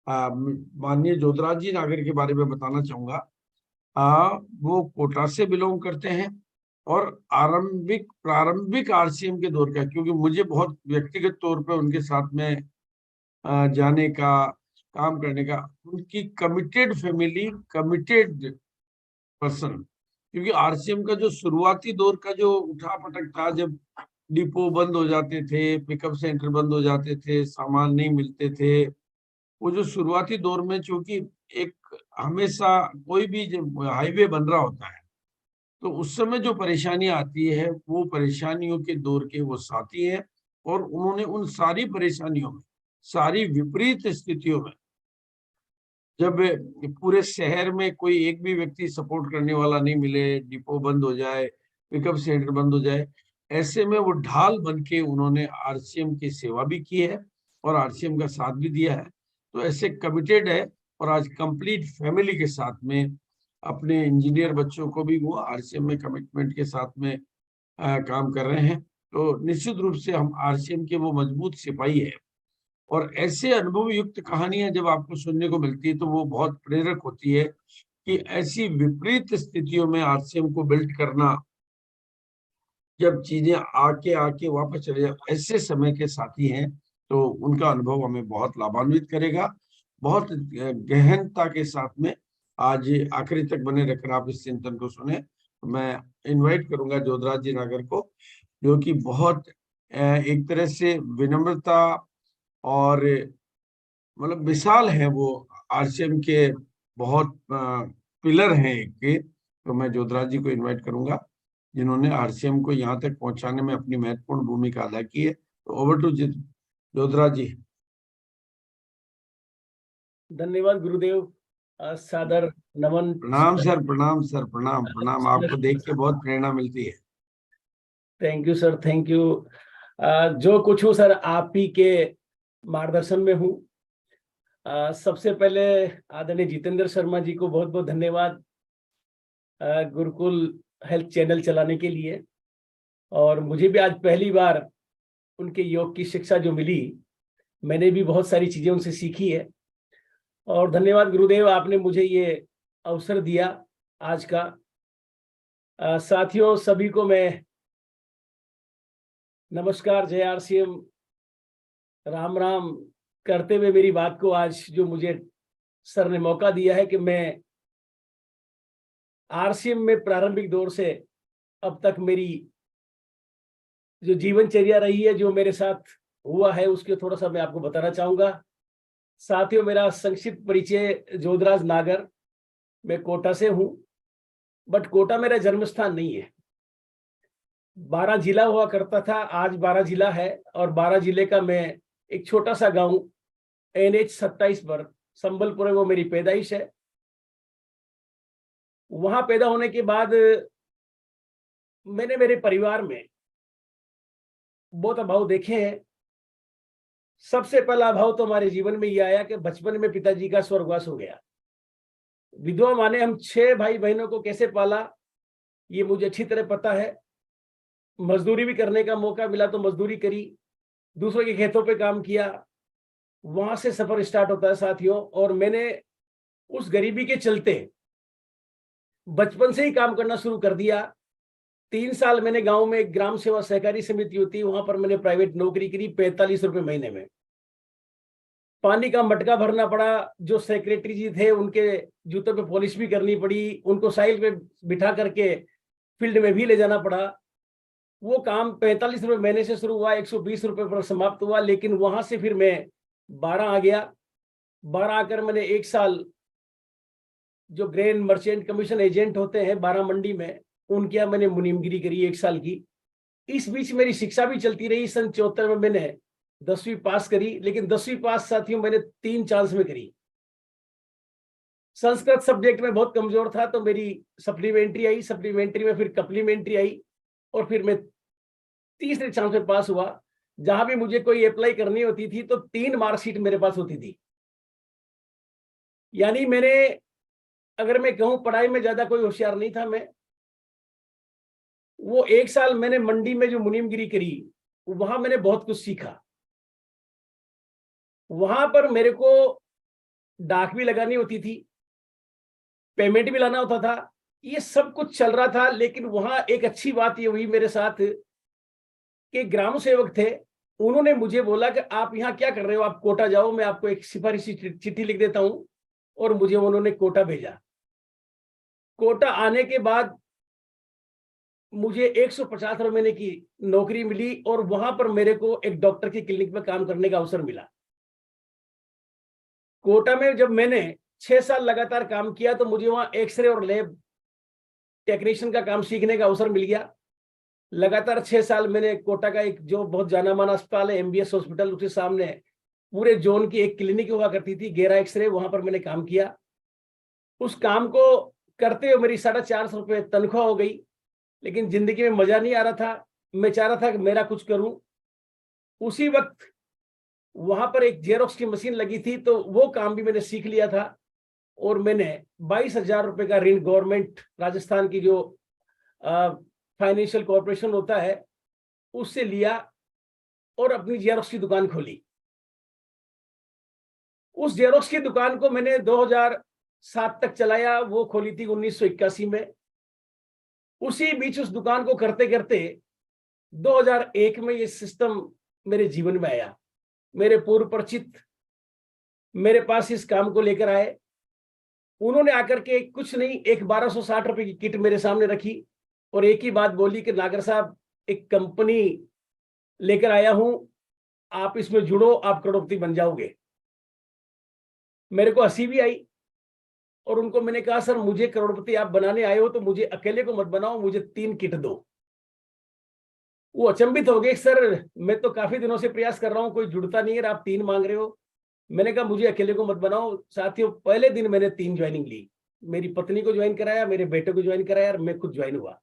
माननीय जोधराज जी नागर के बारे में बताना चाहूंगा। वो कोटा से बिलोंग करते हैं और प्रारंभिक आरसीएम के दौर का, क्योंकि मुझे बहुत व्यक्तिगत तौर पे उनके साथ में जाने का, काम करने का, उनकी कमिटेड फैमिली, कमिटेड पर्सन, क्योंकि आरसीएम का जो शुरुआती दौर का जो उठापटक था, जब डिपो बंद हो जाते थे, पिकअप सेंटर बंद हो जाते थे, सामान नहीं मिलते थे, वो जो शुरुआती दौर में, चूंकि एक हमेशा कोई भी जब हाईवे बन रहा होता है तो उस समय जो परेशानियां आती है वो परेशानियों के दौर के वो साथी हैं। और उन्होंने उन सारी परेशानियों में, सारी विपरीत स्थितियों में, जब पूरे शहर में कोई एक भी व्यक्ति सपोर्ट करने वाला नहीं मिले, डिपो बंद हो जाए, पिकअप सेंटर बंद हो जाए, ऐसे में वो ढाल बन के उन्होंने आरसीएम की सेवा भी की है और आरसीएम का साथ भी दिया है। तो ऐसे कमिटेड है और आज कंप्लीट फैमिली के साथ में अपने इंजीनियर बच्चों को भी वो आरसीएम में कमिटमेंट के साथ में काम कर रहे हैं। तो निश्चित रूप से हम आरसीएम के वो मजबूत सिपाही है। और ऐसे अनुभव युक्त कहानियां जब आपको सुनने को मिलती है तो वो बहुत प्रेरक होती है कि ऐसी विपरीत स्थितियों में आरसीएम को बिल्ड करना, जब चीजें आके आके वापस चले जाए, ऐसे समय के साथी हैं, तो उनका अनुभव हमें बहुत लाभान्वित करेगा। बहुत गहनता के साथ में आज आखिरी तक बने रहकर आप इस चिंतन को सुने। तो मैं इनवाइट करूंगा जोधराज जी नागर को, जो कि बहुत एक तरह से विनम्रता और मतलब मिसाल है, वो आरसीएम के बहुत पिलर हैं एक के। तो मैं जोधराज जी को इनवाइट करूंगा, जिन्होंने आरसीएम को यहाँ तक पहुंचाने में अपनी महत्वपूर्ण भूमिका अदा की है। तो ओवर टू जोधराज जी। धन्यवाद गुरुदेव। सादर नमन। प्रणाम सर, प्रणाम सर, प्रणाम प्रणाम। आपको देख के बहुत प्रेरणा मिलती है। Thank you sir, thank you. जो कुछ हूँ सर आप ही के मार्गदर्शन में हूँ। सबसे पहले आदरणीय जितेंद्र शर्मा जी को बहुत बहुत धन्यवाद गुरुकुल हेल्थ चैनल चलाने के लिए। और मुझे भी आज पहली बार उनके योग की शिक्षा जो मिली, मैंने भी बहुत सारी चीजें उनसे सीखी है। और धन्यवाद गुरुदेव, आपने मुझे ये अवसर दिया आज का। साथियों सभी को मैं नमस्कार, जय आरसीएम, राम राम करते हुए मेरी बात को आज जो मुझे सर ने मौका दिया है कि मैं आरसीएम में प्रारंभिक दौर से अब तक मेरी जो जीवनचर्या रही है, जो मेरे साथ हुआ है, उसके थोड़ा सा मैं आपको बताना चाहूंगा। साथियों मेरा संक्षिप्त परिचय, जोधराज नागर, मैं कोटा से हूं, बट कोटा मेरा जन्म स्थान नहीं है। 12 जिला हुआ करता था, आज 12 जिला है। और 12 जिले का मैं एक छोटा सा गांव NH 27 पर संबलपुर है, वो मेरी पैदाइश है। वहां पैदा होने के बाद मैंने मेरे परिवार में बहुत अभाव देखे हैं। सबसे पहला अभाव तो हमारे जीवन में ये आया कि बचपन में पिताजी का स्वर्गवास हो गया। विधवा माँ ने हम 6 भाई बहनों को कैसे पाला, ये मुझे अच्छी तरह पता है। मजदूरी भी करने का मौका मिला तो मजदूरी करी, दूसरों के खेतों पे काम किया। वहां से सफर स्टार्ट होता है साथियों। और मैंने उस गरीबी के चलते बचपन से ही काम करना शुरू कर दिया। 3 साल मैंने गांव में एक ग्राम सेवा सहकारी समिति होती है, वहां पर मैंने प्राइवेट नौकरी करी 45 रुपए महीने में। पानी का मटका भरना पड़ा, जो सेक्रेटरी जी थे उनके जूतों पे पॉलिश भी करनी पड़ी, उनको साइकिल पे बिठा करके फील्ड में भी ले जाना पड़ा। वो काम 45 रुपए महीने से शुरू हुआ, 120 रुपए पर समाप्त हुआ। लेकिन वहां से फिर मैं 12 आ गया। 12 आकर मैंने 1 साल जो ग्रेन मर्चेंट कमीशन एजेंट होते हैं 12 मंडी में, उनके यहाँ मैंने मुनीमगिरी करी 1 साल की। इस बीच मेरी शिक्षा भी चलती रही। सन 74 में मैंने 10वीं पास करी, लेकिन 10वीं पास साथियों मैंने 3 चांस में करी। संस्कृत सब्जेक्ट में बहुत कमजोर था, तो मेरी सप्लीमेंट्री आई, सप्लीमेंट्री में फिर कप्लीमेंट्री आई, और फिर मैं तीसरे चांस में पास हुआ। जहां भी मुझे कोई अप्लाई करनी होती थी तो 3 मार्कशीट मेरे पास होती थी। यानी मैंने, अगर मैं कहूं, पढ़ाई में ज्यादा कोई होशियार नहीं था मैं। वो 1 साल मैंने मंडी में जो मुनीमगिरी करी, वहां मैंने बहुत कुछ सीखा। वहां पर मेरे को डाक भी लगानी होती थी, पेमेंट भी लाना होता था, ये सब कुछ चल रहा था। लेकिन वहां एक अच्छी बात ये हुई मेरे साथ कि ग्राम सेवक थे, उन्होंने मुझे बोला कि आप यहाँ क्या कर रहे हो, आप कोटा जाओ, मैं आपको एक सिफारिशी चिट्ठी लिख देता हूं। और मुझे उन्होंने कोटा भेजा। कोटा आने के बाद मुझे 150 रुपए महीने की नौकरी मिली और वहां पर मेरे को एक डॉक्टर की क्लिनिक में काम करने का अवसर मिला। कोटा में जब मैंने 6 साल लगातार काम किया तो मुझे वहां एक्सरे और लैब टेक्नीशियन का काम सीखने का अवसर मिल गया। लगातार 6 साल मैंने कोटा का एक जो बहुत जाना माना अस्पताल है MBS हॉस्पिटल, उसके सामने पूरे जोन की एक क्लिनिक हुआ करती थी, गेरा एक्सरे, वहां पर मैंने काम किया। उस काम को करते हुए मेरी 450 रुपए तनख्वाह हो गई, लेकिन जिंदगी में मजा नहीं आ रहा था। मैं चाह रहा था कि मेरा कुछ करूं। उसी वक्त वहां पर एक जेरोक्स की मशीन लगी थी, तो वो काम भी मैंने सीख लिया था और मैंने 22,000 रुपए का ऋण गवर्नमेंट राजस्थान की जो फाइनेंशियल कॉर्पोरेशन होता है उससे लिया और अपनी जेरोक्स की दुकान खोली। उस जेरोक्स की दुकान को मैंने 2007 तक चलाया, वो खोली थी 1981 में। उसी बीच उस दुकान को करते करते 2001 में ये सिस्टम मेरे जीवन में आया। मेरे पूर्व परिचित मेरे पास इस काम को लेकर आए। उन्होंने आकर के कुछ नहीं, एक 1260 रुपए की किट मेरे सामने रखी और एक ही बात बोली कि नागर साहब, एक कंपनी लेकर आया हूं, आप इसमें जुड़ो, आप करोड़पति बन जाओगे। मेरे को हंसी भी आई और उनको मैंने कहा, सर मुझे करोड़पति आप बनाने आए हो तो मुझे अकेले को मत बनाओ, मुझे 3 किट दो। वो अचंभित हो गए, सर मैं तो काफी दिनों से प्रयास कर रहा हूं, कोई जुड़ता नहीं है, आप 3 मांग रहे हो। मैंने कहा मुझे अकेले को मत बनाओ। साथियों, पहले दिन मैंने 3 ज्वाइनिंग ली। मेरी पत्नी को ज्वाइन कराया, मेरे बेटे को ज्वाइन कराया और मैं खुद ज्वाइन हुआ।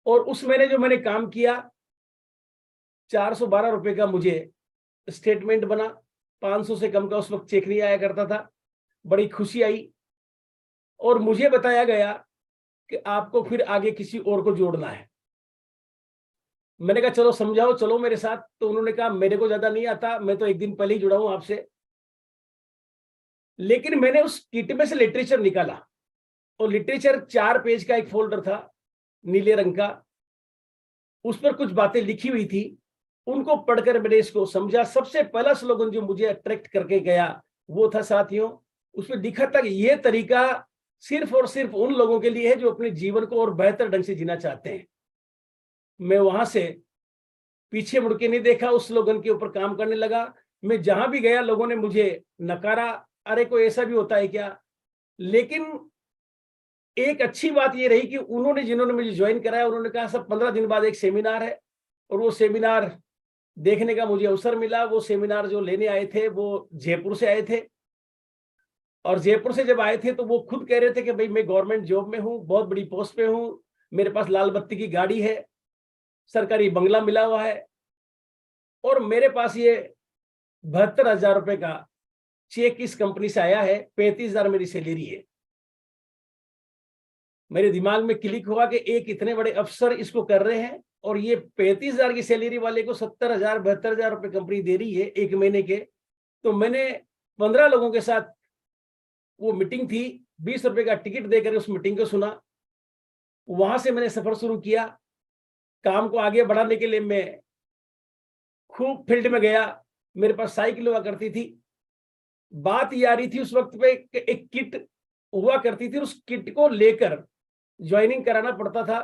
और उस महीने जो मैंने काम किया, 412 रुपए का मुझे स्टेटमेंट बना। 500 से कम का उस वक्त चेक नहीं आया करता था। बड़ी खुशी आई और मुझे बताया गया कि आपको फिर आगे किसी और को जोड़ना है। मैंने कहा चलो समझाओ, चलो मेरे साथ। तो उन्होंने कहा मेरे को ज्यादा नहीं आता, मैं तो एक दिन पहले ही जुड़ा हूं आपसे। लेकिन मैंने उस किट में से लिटरेचर निकाला और लिटरेचर 4 पेज का एक फोल्डर था, नीले रंग का। उस पर कुछ बातें लिखी हुई थी, उनको पढ़कर मैंने इसको समझा। सबसे पहला स्लोगन जो मुझे अट्रैक्ट करके गया वो था, साथियों, उसमें लिखा था कि यह तरीका सिर्फ और सिर्फ उन लोगों के लिए है जो अपने जीवन को और बेहतर ढंग से जीना चाहते हैं। मैं वहां से पीछे मुड़ के नहीं देखा, उस स्लोगन के ऊपर काम करने लगा। मैं जहां भी गया लोगों ने मुझे नकारा, अरे कोई ऐसा भी होता है क्या। लेकिन एक अच्छी बात ये रही कि उन्होंने, जिन्होंने मुझे ज्वाइन कराया, उन्होंने कहा सब 15 दिन बाद एक सेमिनार है, और वो सेमिनार देखने का मुझे अवसर मिला। वो सेमिनार जो लेने आए थे वो जयपुर से आए थे, और जयपुर से जब आए थे तो वो खुद कह रहे थे कि भाई मैं गवर्नमेंट जॉब में हूँ, बहुत बड़ी पोस्ट पे हूँ, मेरे पास लाल बत्ती की गाड़ी है, सरकारी बंगला मिला हुआ है, और मेरे पास ये 72,000 रुपए का चेक इस कंपनी से आया है, 35,000 मेरी सैलरी है। मेरे दिमाग में क्लिक हुआ कि एक इतने बड़े अफसर इसको कर रहे हैं और ये 35,000 की सैलरी वाले को 70,000 72,000 रुपए कंपनी दे रही है एक महीने के। तो मैंने 15 लोगों के साथ, वो मीटिंग थी, 20 रुपए का टिकट देकर उस मीटिंग को सुना। वहां से मैंने सफर शुरू किया। काम को आगे बढ़ाने के लिए मैं खूब फील्ड में गया। मेरे पास साइकिल हुआ करती थी। बात ये आ रही थी उस वक्त पे कि एक किट हुआ करती थी, उस किट को लेकर ज्वाइनिंग कराना पड़ता था।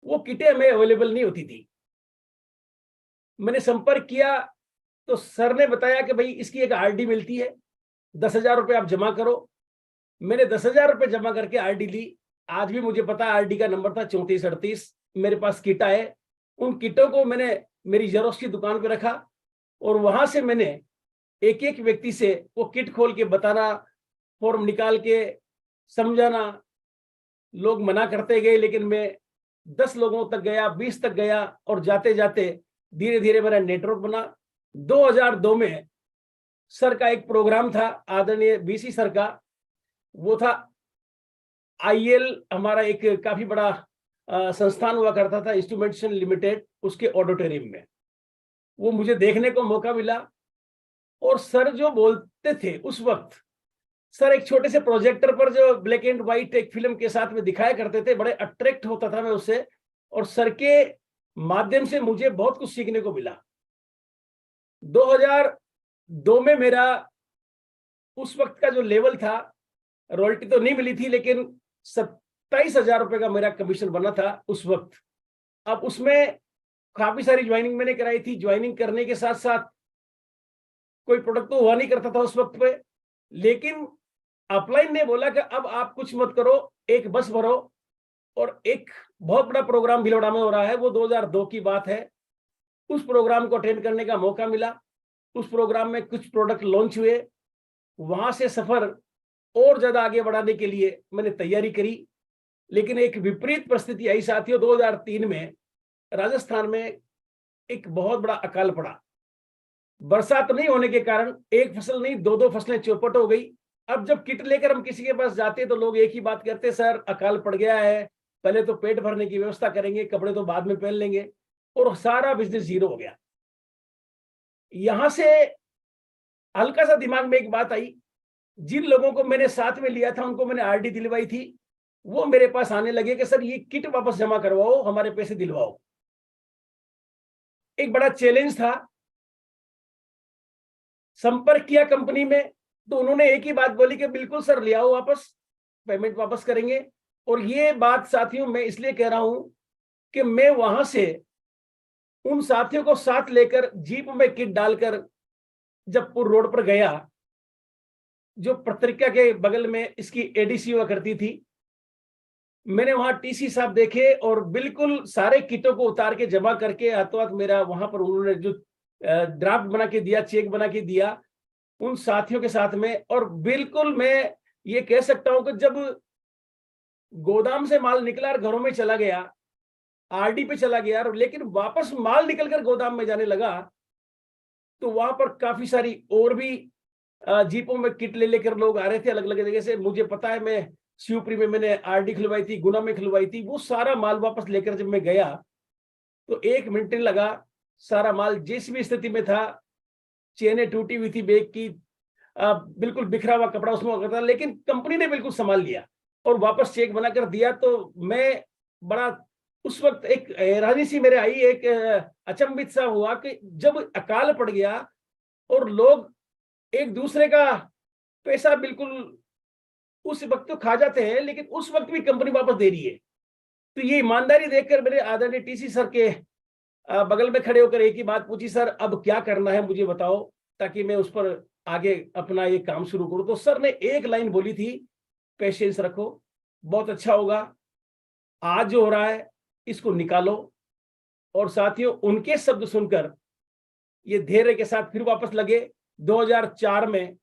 वो किटें हमें अवेलेबल नहीं होती थी। मैंने संपर्क किया तो सर ने बताया कि भाई इसकी एक आरडी मिलती है, 10,000 रुपए आप जमा करो। मैंने 10,000 रुपए जमा करके आरडी ली। आज भी मुझे पता, आरडी का नंबर था 3438। मेरे पास किट आए, उन किटों को मैंने मेरी जेरोक्स की दुकान पे रखा और वहां से मैंने एक एक व्यक्ति से वो किट खोल के बताना, फॉर्म निकाल के समझाना। लोग मना करते गए, लेकिन मैं 10 लोगों तक गया, 20 तक गया, और जाते जाते धीरे धीरे मेरा नेटवर्क बना। 2002 में सर का एक प्रोग्राम था, आदरणीय बीसी सर का, वो था आईएल, हमारा एक काफी बड़ा संस्थान हुआ करता था, इंस्ट्रूमेंटेशन लिमिटेड, उसके ऑडिटोरियम में। वो मुझे देखने को मौका मिला। और सर जो बोलते थे उस वक्त, सर एक छोटे से प्रोजेक्टर पर जो ब्लैक एंड व्हाइट एक फिल्म के साथ में दिखाया करते थे, बड़े अट्रैक्ट होता था मैं उससे, और सर के माध्यम से मुझे बहुत कुछ सीखने को मिला। 2002 में मेरा उस वक्त का जो लेवल था, रॉयल्टी तो नहीं मिली थी, लेकिन 27,000 रुपए का मेरा कमीशन बना था उस वक्त। अब उसमें काफी सारी ज्वाइनिंग मैंने कराई थी। ज्वाइनिंग करने के साथ साथ कोई प्रोडक्ट तो हुआ नहीं करता था उस वक्त पे, लेकिन अपलाइन ने बोला कि अब आप कुछ मत करो, एक बस भरो, और एक बहुत बड़ा प्रोग्राम भीलवाड़ा में हो रहा है, वो 2002 की बात है। उस प्रोग्राम को अटेंड करने का मौका मिला। उस प्रोग्राम में कुछ प्रोडक्ट लॉन्च हुए। वहां से सफर और ज्यादा आगे बढ़ाने के लिए मैंने तैयारी करी, लेकिन एक विपरीत परिस्थिति आई साथियों। 2003 में राजस्थान में एक बहुत बड़ा अकाल पड़ा। बरसात नहीं होने के कारण एक फसल नहीं, दो दो फसलें चौपट हो गई। अब जब किट लेकर हम किसी के पास जाते तो लोग एक ही बात कहते, सर अकाल पड़ गया है, पहले तो पेट भरने की व्यवस्था करेंगे, कपड़े तो बाद में पहन लेंगे, और सारा बिजनेस जीरो हो गया। यहां से हल्का सा दिमाग में एक बात आई। जिन लोगों को मैंने साथ में लिया था, उनको मैंने आरडी दिलवाई थी, वो मेरे पास आने लगे कि सर ये किट वापस जमा करवाओ, हमारे पैसे दिलवाओ। एक बड़ा चैलेंज था। संपर्क किया कंपनी में, तो उन्होंने एक ही बात बोली कि बिल्कुल सर ले आओ वापस, पेमेंट वापस करेंगे। और ये बात साथियों मैं इसलिए कह रहा हूं कि मैं वहां से उन साथियों को साथ लेकर जीप में किट डालकर जबपुर रोड पर गया, जो पत्रिका के बगल में इसकी एडीसी हुआ करती थी। मैंने वहां टीसी साहब देखे और बिल्कुल सारे किटों को उतार के जमा करके हाथों हाथ मेरा वहां पर उन्होंने जो ड्राफ्ट बना के दिया, चेक बना के दिया उन साथियों के साथ में। और बिल्कुल मैं ये कह सकता हूं कि जब गोदाम से माल निकला और घरों में चला गया, आरडी पे चला गया, लेकिन वापस माल निकलकर गोदाम में जाने लगा, तो वहां पर काफी सारी और भी जीपों में किट ले लेकर लोग आ रहे थे अलग अलग जगह से। मुझे पता है, मैं शिवपुरी में मैंने आरडी खुलवाई थी, गुना में खुलवाई थी। वो सारा माल वापस लेकर जब मैं गया तो 1 मिनट नहीं लगा, सारा माल जिस भी स्थिति में था, चेनें टूटी हुई थी बैग की, बिल्कुल बिखरा हुआ कपड़ा उसमें होता था, लेकिन कंपनी ने बिल्कुल संभाल लिया और वापस चेक बनाकर दिया। तो मैं बड़ा उस वक्त एक हैरानी सी मेरे आई, एक अचंभित सा हुआ कि जब अकाल पड़ गया और लोग एक दूसरे का पैसा बिल्कुल उस वक्त तो खा जाते हैं, लेकिन उस वक्त भी कंपनी वापस दे रही है। तो ये ईमानदारी देखकर मेरे आदरणीय टीसी सर के बगल में खड़े होकर एक ही बात पूछी, सर अब क्या करना है मुझे बताओ, ताकि मैं उस पर आगे अपना ये काम शुरू करूं। तो सर ने एक लाइन बोली थी, पेशेंस रखो, बहुत अच्छा होगा, आज जो हो रहा है इसको निकालो। और साथियों उनके शब्द सुनकर ये धैर्य के साथ फिर वापस लगे। 2004 में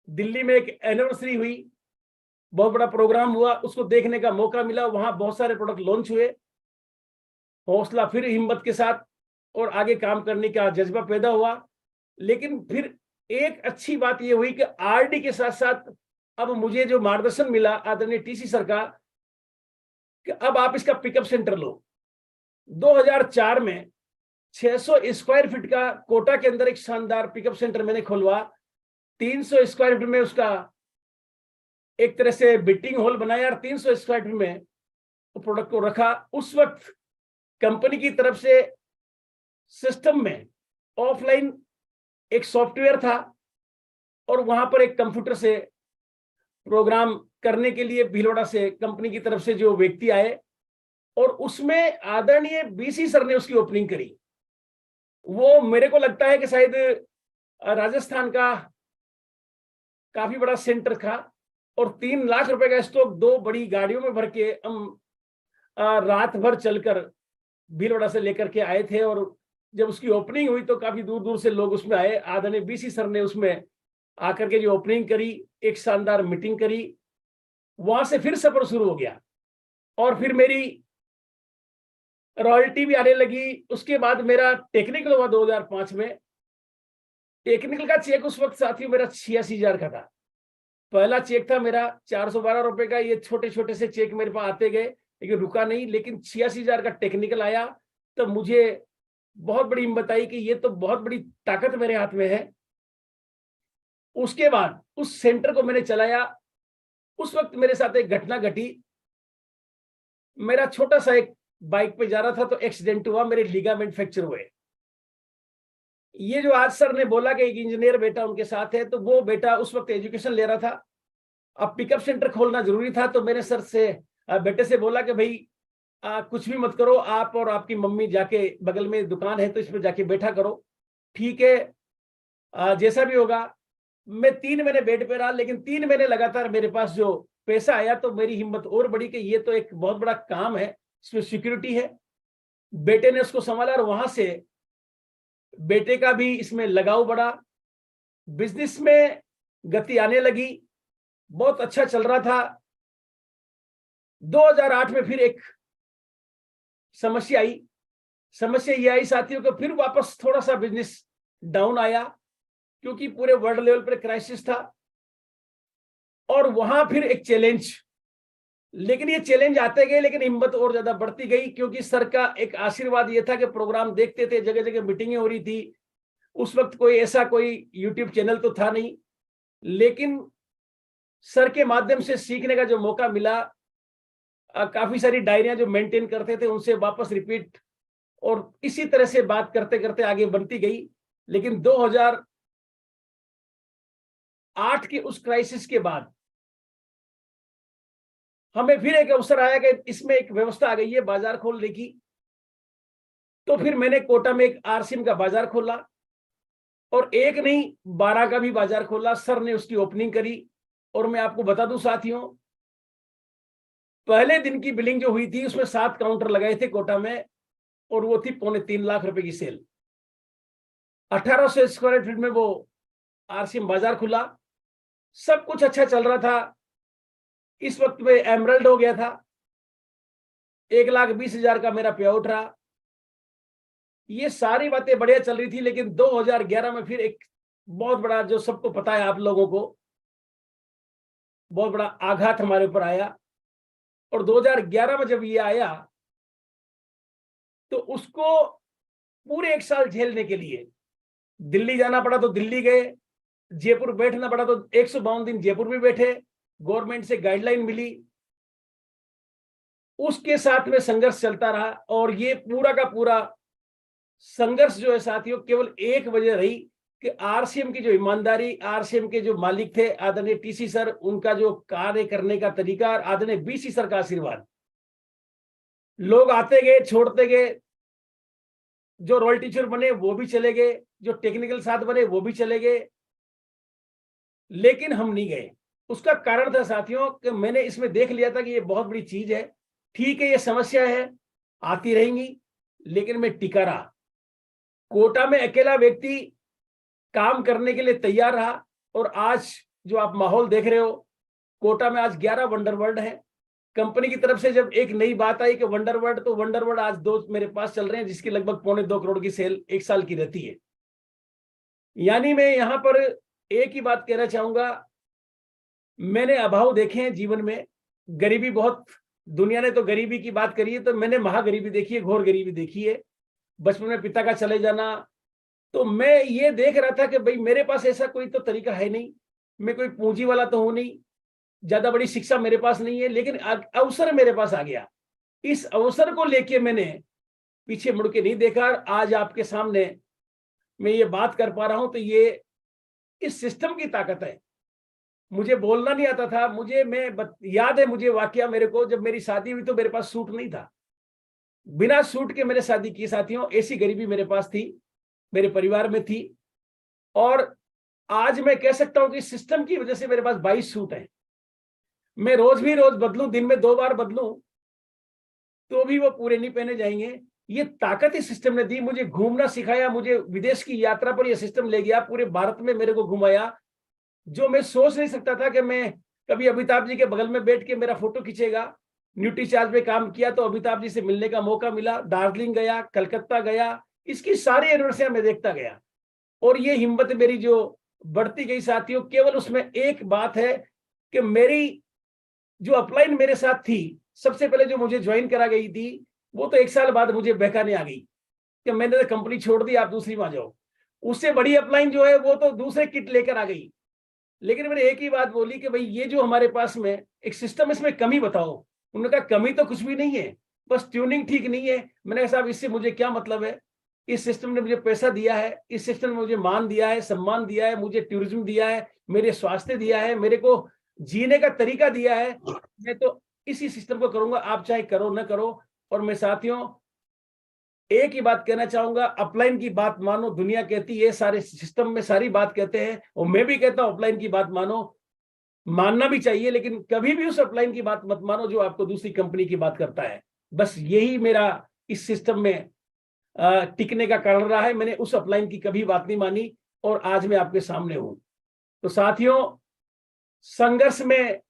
दिल्ली में एक एनिवर्सरी हुई, बहुत बड़ा प्रोग्राम हुआ, उसको देखने का मौका मिला। वहां बहुत सारे प्रोडक्ट लॉन्च हुए। हौसला फिर हिम्मत के साथ और आगे काम करने का जज्बा पैदा हुआ। लेकिन फिर एक अच्छी बात यह हुई कि आरडी के साथ साथ अब मुझे जो मार्गदर्शन मिला आदरणीय टीसी सर का, कि अब आप इसका पिकअप सेंटर लो। 2004 में 600 स्क्वायर फीट का कोटा के अंदर एक शानदार पिकअप सेंटर मैंने खोलवा। 300 स्क्वायर फीट में उसका एक तरह से बिटिंग हॉल बनाया और 300 स्क्वायर फीट में प्रोडक्ट को रखा। उस वक्त कंपनी की तरफ से सिस्टम में ऑफलाइन एक सॉफ्टवेयर था और वहां पर एक कंप्यूटर से प्रोग्राम करने के लिए भीलवाड़ा से कंपनी की तरफ से जो व्यक्ति आए, और उसमें आदरणीय बीसी सर ने उसकी ओपनिंग करी। वो मेरे को लगता है कि शायद राजस्थान का काफी बड़ा सेंटर था, और 3 लाख रुपए का स्टॉक 2 बड़ी गाड़ियों में भर के हम रात भर चलकर भीलवाड़ा से लेकर के आए थे। और जब उसकी ओपनिंग हुई तो काफी दूर दूर से लोग उसमें आए। आदरणीय बीसी सर ने उसमें आकर के जो ओपनिंग करी, एक शानदार मीटिंग करी, वहां से फिर सफर शुरू हो गया और फिर मेरी रॉयल्टी भी आने लगी। उसके बाद मेरा टेक्निकल हुआ 2005 में। टेक्निकल का चेक उस वक्त साथियों मेरा 86,000 का था। पहला चेक था मेरा 412 रुपए का। ये छोटे छोटे से चेक मेरे पास आते गए, लेकिन रुका नहीं। लेकिन 86,000 का टेक्निकल आया, तब मुझे बहुत बड़ी हिम्मत आई कि ये तो बहुत बड़ी ताकत मेरे हाथ में है। उसके बाद उस सेंटर को मैंने चलाया। उस वक्त मेरे साथ एक घटना घटी। मेरा छोटा सा एक बाइक पे जा रहा था तो एक्सीडेंट हुआ, मेरे लिगामेंट फ्रैक्चर हुए। ये जो आज सर ने बोला कि एक इंजीनियर बेटा उनके साथ है, तो वो बेटा उस वक्त एजुकेशन ले रहा था। अब पिकअप सेंटर खोलना जरूरी था, तो मैंने सर से बेटे से बोला कि भाई कुछ भी मत करो, आप और आपकी मम्मी जाके, बगल में दुकान है तो इसमें जाके बैठा करो, ठीक है, जैसा भी होगा। मैं 3 महीने बेड पे रहा, लेकिन 3 महीने लगातार मेरे पास जो पैसा आया तो मेरी हिम्मत और बढ़ी कि ये तो एक बहुत बड़ा काम है, इसमें सिक्योरिटी है। बेटे ने उसको संभाला और वहां से बेटे का भी इसमें लगाव बढ़ा, बिजनेस में गति आने लगी, बहुत अच्छा चल रहा था। 2008 में फिर एक समस्या आई। समस्या ये आई साथियों को, फिर वापस थोड़ा सा बिजनेस डाउन आया, क्योंकि पूरे वर्ल्ड लेवल पर क्राइसिस था। और वहां फिर एक चैलेंज, लेकिन ये चैलेंज आते गए, लेकिन हिम्मत और ज्यादा बढ़ती गई, क्योंकि सर का एक आशीर्वाद ये था कि प्रोग्राम देखते थे, जगह जगह मीटिंगें हो रही थी। उस वक्त कोई यूट्यूब चैनल तो था नहीं, लेकिन सर के माध्यम से सीखने का जो मौका मिला, काफी सारी डायरियां जो मेंटेन करते थे उनसे वापस रिपीट, और इसी तरह से बात करते करते आगे बढ़ती गई। लेकिन 2008 के उस क्राइसिस के बाद हमें फिर एक अवसर आया कि इसमें एक व्यवस्था आ गई है बाजार खोलने की। तो फिर मैंने कोटा में एक आरसीएम का बाजार खोला, और एक नहीं 12 का भी बाजार खोला। सर ने उसकी ओपनिंग करी, और मैं आपको बता दूं साथियों, पहले दिन की बिलिंग जो हुई थी उसमें 7 काउंटर लगाए थे कोटा में, और वो थी 3.25 लाख रुपए की सेल। 1800 स्क्वायर फीट में वो आरसीएम बाजार खुला। सब कुछ अच्छा चल रहा था। इस वक्त में एमरल्ड हो गया था। 1,20,000 का मेरा पे आउट रहा। ये सारी बातें बढ़िया चल रही थी, लेकिन 2011 में फिर एक बहुत बड़ा, जो सबको पता है आप लोगों को, बहुत बड़ा आघात हमारे ऊपर आया। और 2011 में जब ये आया, तो उसको पूरे 1 साल झेलने के लिए दिल्ली जाना पड़ा तो दिल्ली गए, जयपुर बैठना पड़ा तो 152 दिन जयपुर में बैठे, गवर्नमेंट से गाइडलाइन मिली, उसके साथ में संघर्ष चलता रहा। और ये पूरा का पूरा संघर्ष जो है साथियों, केवल एक वजह रही कि आरसीएम की जो ईमानदारी, आरसीएम के जो मालिक थे आदरणीय टीसी सर, उनका जो कार्य करने का तरीका, आदरणीय बीसी सर का आशीर्वाद। लोग आते गए, छोड़ते गए, जो रोल टीचर बने वो भी चले गए, जो टेक्निकल साथ बने वो भी चले गए, लेकिन हम नहीं गए। उसका कारण था साथियों कि मैंने इसमें देख लिया था कि ये बहुत बड़ी चीज है। ठीक है, ये समस्या है, आती रहेंगी, लेकिन मैं टिका रहा। कोटा में अकेला व्यक्ति काम करने के लिए तैयार रहा। और आज जो आप माहौल देख रहे हो, कोटा में आज 11 वंडरवर्ल्ड है। कंपनी की तरफ से जब एक नई बात आई कि वंडरवर्ल्ड, तो वंडरवर्ल्ड आज 2 मेरे पास चल रहे हैं, जिसकी लगभग 2.25 करोड़ की सेल 1 साल की रहती है। यानी मैं यहां पर एक ही बात कहना चाहूंगा, मैंने अभाव देखे हैं जीवन में, गरीबी बहुत, दुनिया ने तो गरीबी की बात करी है, तो मैंने महागरीबी देखी है, घोर गरीबी देखी है। बचपन में पिता का चले जाना, तो मैं ये देख रहा था कि भाई मेरे पास ऐसा कोई तो तरीका है नहीं, मैं कोई पूंजी वाला तो हूं नहीं, ज्यादा बड़ी शिक्षा मेरे पास नहीं है, लेकिन अवसर मेरे पास आ गया। इस अवसर को लेके मैंने पीछे मुड़ के नहीं देखा। आज आपके सामने मैं ये बात कर पा रहा हूं, तो ये इस सिस्टम की ताकत है। मुझे बोलना नहीं आता था, याद है मुझे वाकया, मेरे को जब मेरी शादी हुई तो मेरे पास सूट नहीं था, बिना सूट के मैंने शादी की साथियों। ऐसी गरीबी मेरे पास थी, मेरे परिवार में थी। और आज मैं कह सकता हूं कि सिस्टम की वजह से मेरे पास 22 सूट हैं। मैं रोज बदलूं, दिन में 2 बार बदलूं, तो भी वो पूरे नहीं पहने जाएंगे। ये ताकत इस सिस्टम ने दी। मुझे घूमना सिखाया, मुझे विदेश की यात्रा पर ये सिस्टम ले गया, पूरे भारत में मेरे को घुमाया, जो मैं सोच नहीं सकता था कि मैं कभी अमिताभ जी के बगल में बैठ के मेरा फोटो खींचेगा। न्यूट्री चार्ज पे काम किया तो अमिताभ जी से मिलने का मौका मिला, दार्जिलिंग गया, कलकत्ता गया, इसकी सारी यूनिवर्सिटियां मैं देखता गया। और ये हिम्मत मेरी जो बढ़ती गई साथियों, केवल उसमें एक बात है कि मेरी जो अपलाइन मेरे साथ थी, सबसे पहले जो मुझे ज्वाइन करा गई थी, वो तो 1 साल बाद मुझे बहकाने आ गई। कि मैंने तो कंपनी छोड़ दी, आप दूसरी में आ जाओ। उससे बड़ी अपलाइन जो है वो तो दूसरे किट लेकर आ गई। लेकिन मैंने एक ही बात बोली कि भाई ये जो हमारे पास में एक सिस्टम, इसमें कमी बताओ। उन्होंने कहा कमी तो कुछ भी नहीं है, बस ट्यूनिंग ठीक नहीं है। मैंने कहा साहब इससे मुझे क्या मतलब है, इस सिस्टम ने मुझे पैसा दिया है, इस सिस्टम ने मुझे मान दिया है, सम्मान दिया है, मुझे टूरिज्म दिया है, मेरे स्वास्थ्य दिया है, मेरे को जीने का तरीका दिया है, मैं तो इसी सिस्टम को करूंगा, आप चाहे करो ना करो। और मैं साथियों एक ही बात कहना चाहूंगा, अपलाइन की बात मानो, दुनिया कहती है सारे सिस्टम में सारी बात कहते हैं, और मैं भी कहता हूं अपलाइन की बात मानो, मानना भी चाहिए, लेकिन कभी भी उस अपलाइन की बात मत मानो जो आपको दूसरी कंपनी की बात करता है। बस यही मेरा इस सिस्टम में टिकने का कारण रहा है। मैंने उस अपलाइन की कभी बात नहीं मानी, और आज मैं आपके सामने हूं। तो साथियों, संघर्ष में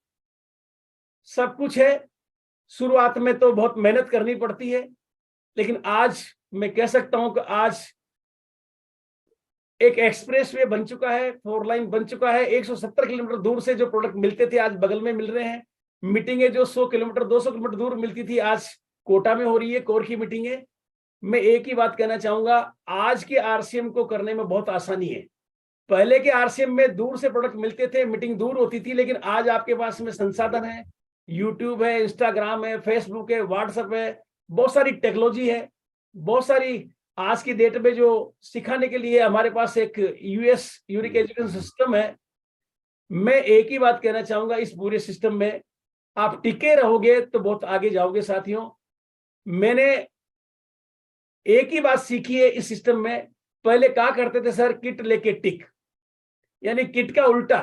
सब कुछ है। शुरुआत में तो बहुत मेहनत करनी पड़ती है, लेकिन आज मैं कह सकता हूं कि आज एक एक्सप्रेस वे बन चुका है, 4 लाइन बन चुका है। 170 किलोमीटर दूर से जो प्रोडक्ट मिलते थे आज बगल में मिल रहे हैं। मीटिंगें जो 100 किलोमीटर 200 किलोमीटर दूर मिलती थी आज कोटा में हो रही है, कोर की मीटिंगें। मैं एक ही बात कहना चाहूंगा, आज के आरसीएम को करने में बहुत आसानी है। पहले के आरसीएम में दूर से प्रोडक्ट मिलते थे, मीटिंग दूर होती थी, लेकिन आज आपके पास में संसाधन है, यूट्यूब है, इंस्टाग्राम है, फेसबुक है, व्हाट्सएप है, बहुत सारी टेक्नोलॉजी है, बहुत सारी आज की डेट में जो सिखाने के लिए हमारे पास एक यूएस यूनिक एजुकेशन सिस्टम है। मैं एक ही बात कहना चाहूंगा, इस पूरे सिस्टम में आप टिके रहोगे तो बहुत आगे जाओगे साथियों। मैंने एक ही बात सीखी है इस सिस्टम में। पहले कहा करते थे सर किट लेके टिक, यानी किट का उल्टा।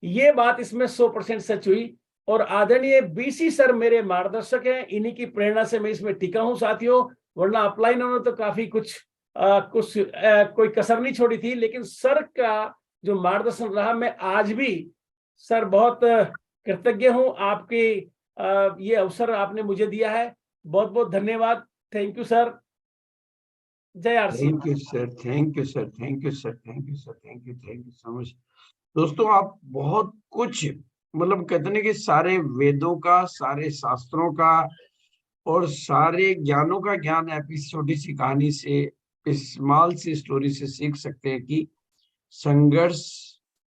ये बात इसमें 100% सच हुई, और आदरणीय बीसी सर मेरे मार्गदर्शक हैं, इन्हीं की प्रेरणा से मैं इसमें टिका हूं साथियों। वरना अपलाइन ने तो काफी कुछ कोई कसर नहीं छोड़ी थी, लेकिन सर का जो मार्गदर्शन रहा, मैं आज भी सर बहुत कृतज्ञ हूं। आपके ये अवसर आपने मुझे दिया है, बहुत बहुत धन्यवाद। Thank you sir. जय RC. Thank you sir, thank you sir, thank you sir, thank you sir, thank you so much. दोस्तों आप बहुत कुछ मतलब कहते हैं कि सारे वेदों का, सारे शास्त्रों का और सारे ज्ञानों का ज्ञान आप इस छोटी सी कहानी से, इस स्मॉल सी स्टोरी से सीख सकते हैं कि संघर्ष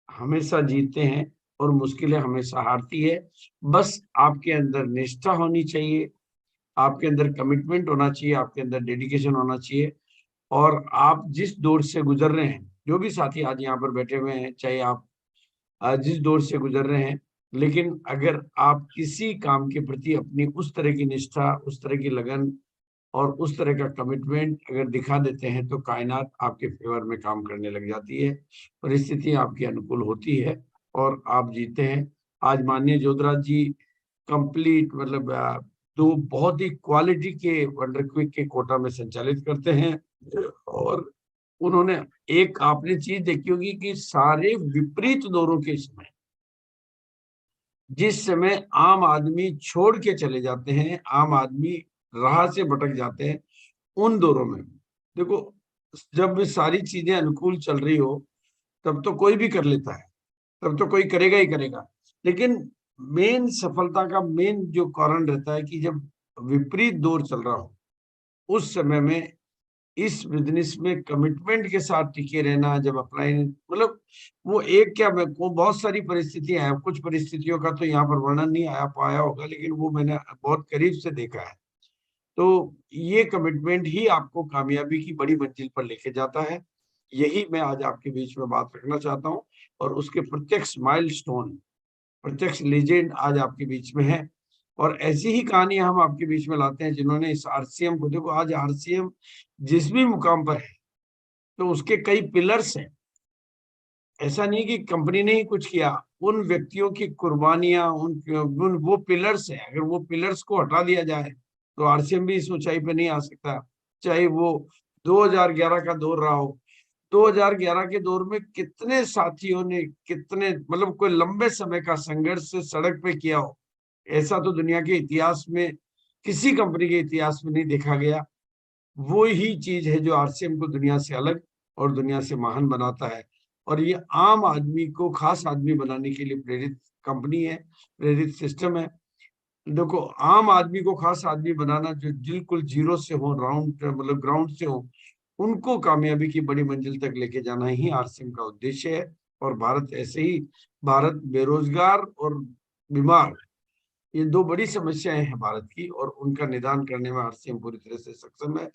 हमेशा जीते हैं और मुश्किलें हमेशा हारती है। बस आपके अंदर निष्ठा होनी चाहिए, आपके अंदर कमिटमेंट होना चाहिए, आपके अंदर डेडिकेशन होना चाहिए। और आप जिस दौर से गुजर रहे हैं, जो भी साथी आज यहाँ पर बैठे हुए हैं, चाहे आप जिस दौर से गुजर रहे हैं, लेकिन अगर आप किसी काम के प्रति अपनी उस तरह की निष्ठा, उस तरह की लगन और उस तरह का कमिटमेंट अगर दिखा देते हैं, तो कायनात आपके फेवर में काम करने लग जाती है, परिस्थिति आपकी अनुकूल होती है और आप जीते हैं। आज माननीय जोधराज जी कंप्लीट मतलब 2 बहुत ही क्वालिटी के वंडर क्विक के कोटा में संचालित करते हैं। और उन्होंने एक आपने चीज देखी होगी कि सारे विपरीत दौरों के समय, जिस समय आम आदमी छोड़ के चले जाते हैं, आम आदमी राह से भटक जाते हैं, उन दौरों में देखो, जब सारी चीजें अनुकूल चल रही हो तब तो कोई भी कर लेता है, तब तो कोई करेगा ही करेगा। लेकिन मेन सफलता का मेन जो कारण रहता है कि जब विपरीत दौर चल रहा हो, उस समय में इस बिजनेस में कमिटमेंट के साथ टिके रहना, जब अप्लाई मतलब वो एक क्या वो बहुत सारी परिस्थितियां हैं, कुछ परिस्थितियों का तो यहाँ पर वर्णन नहीं आया पाया होगा, लेकिन वो मैंने बहुत करीब से देखा है। तो ये कमिटमेंट ही आपको कामयाबी की बड़ी मंजिल पर लेके जाता है। यही मैं आज आपके बीच में बात रखना चाहता हूँ, और उसके प्रत्यक्ष माइलस्टोन, प्रत्यक्ष लेजेंड आज आपके बीच में है। और ऐसी ही कहानियां हम आपके बीच में लाते हैं जिन्होंने इस आरसीएम को, देखो आज आरसीएम जिस भी मुकाम पर है तो उसके कई पिलर्स हैं। ऐसा नहीं कि कंपनी ने ही कुछ किया, उन व्यक्तियों की कुर्बानियां, उन वो पिलर्स हैं। अगर वो पिलर्स को हटा दिया जाए तो आरसीएम भी इस ऊंचाई पे नहीं आ सकता। चाहे वो 2011 का दौर रहा हो, 2011 के दौर में कितने साथियों ने, कितने मतलब कोई लंबे समय का संघर्ष से सड़क पे किया हो, ऐसा तो दुनिया के इतिहास में किसी कंपनी के इतिहास में नहीं देखा गया। वो ही चीज है जो आरसीएम को दुनिया से अलग और दुनिया से महान बनाता है। और ये आम आदमी को खास आदमी बनाने के लिए प्रेरित कंपनी है, प्रेरित सिस्टम है। देखो, आम आदमी को खास आदमी बनाना, जो बिल्कुल जीरो से हो, राउंड मतलब ग्राउंड से हो, उनको कामयाबी की बड़ी मंजिल तक लेके जाना ही आरसीएम का उद्देश्य है। और भारत ऐसे ही, भारत बेरोजगार और बीमार, ये दो बड़ी समस्याएं हैं भारत की, और उनका निदान करने में आरसीएम पूरी तरह से सक्षम है।